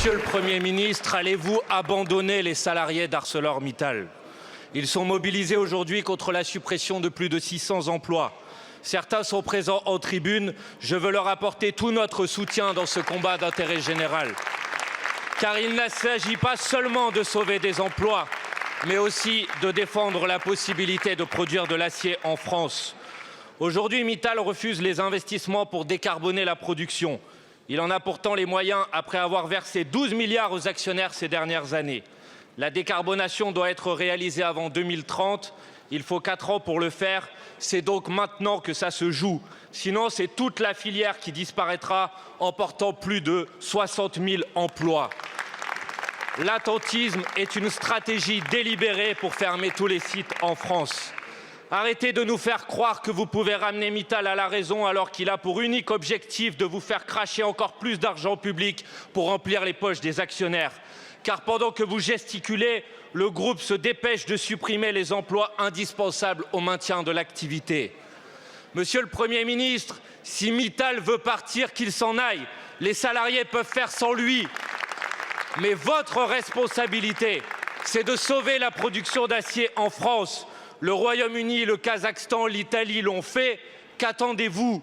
Monsieur le Premier ministre, allez-vous abandonner les salariés d'ArcelorMittal? Ils sont mobilisés aujourd'hui contre la suppression de plus de 600 emplois. Certains sont présents en tribune. Je veux leur apporter tout notre soutien dans ce combat d'intérêt général. Car il ne s'agit pas seulement de sauver des emplois, mais aussi de défendre la possibilité de produire de l'acier en France. Aujourd'hui, Mittal refuse les investissements pour décarboner la production. Il en a pourtant les moyens après avoir versé 12 milliards aux actionnaires ces dernières années. La décarbonation doit être réalisée avant 2030. Il faut 4 ans pour le faire. C'est donc maintenant que ça se joue. Sinon, c'est toute la filière qui disparaîtra, emportant plus de 60 000 emplois. L'attentisme est une stratégie délibérée pour fermer tous les sites en France. Arrêtez de nous faire croire que vous pouvez ramener Mittal à la raison alors qu'il a pour unique objectif de vous faire cracher encore plus d'argent public pour remplir les poches des actionnaires. Car pendant que vous gesticulez, le groupe se dépêche de supprimer les emplois indispensables au maintien de l'activité. Monsieur le Premier ministre, si Mittal veut partir, qu'il s'en aille. Les salariés peuvent faire sans lui. Mais votre responsabilité, c'est de sauver la production d'acier en France. Le Royaume-Uni, le Kazakhstan, l'Italie l'ont fait. Qu'attendez-vous?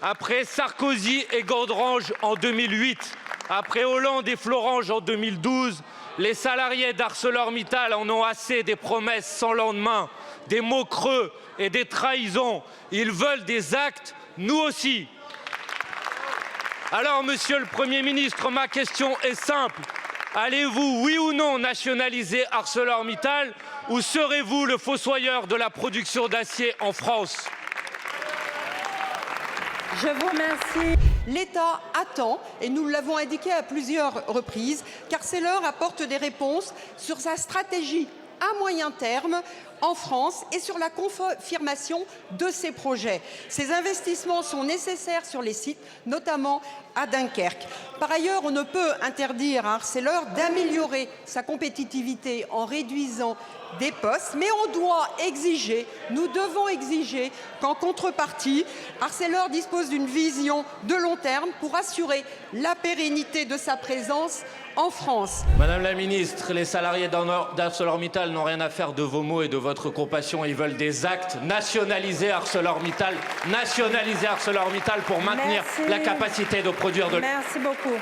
Après Sarkozy et Gondrange en 2008, après Hollande et Florange en 2012, les salariés d'ArcelorMittal en ont assez des promesses sans lendemain, des mots creux et des trahisons. Ils veulent des actes, nous aussi. Alors, Monsieur le Premier ministre, ma question est simple. Allez-vous, oui ou non, nationaliser ArcelorMittal ou serez-vous le fossoyeur de la production d'acier en France? Je vous remercie. L'État attend, et nous l'avons indiqué à plusieurs reprises, qu'Arcelor apporte des réponses sur sa stratégie à moyen terme en France et sur la confirmation de ses projets. Ces investissements sont nécessaires sur les sites, notamment à Dunkerque. Par ailleurs, on ne peut interdire à Arcelor d'améliorer sa compétitivité en réduisant des postes, mais on doit exiger, nous devons exiger qu'en contrepartie, Arcelor dispose d'une vision de long terme pour assurer la pérennité de sa présence en France. Madame la ministre, les salariés d'ArcelorMittal n'ont rien à faire de vos mots et de votre compassion. Ils veulent des actes. Nationaliser ArcelorMittal pour maintenir la capacité de produire de... Merci beaucoup.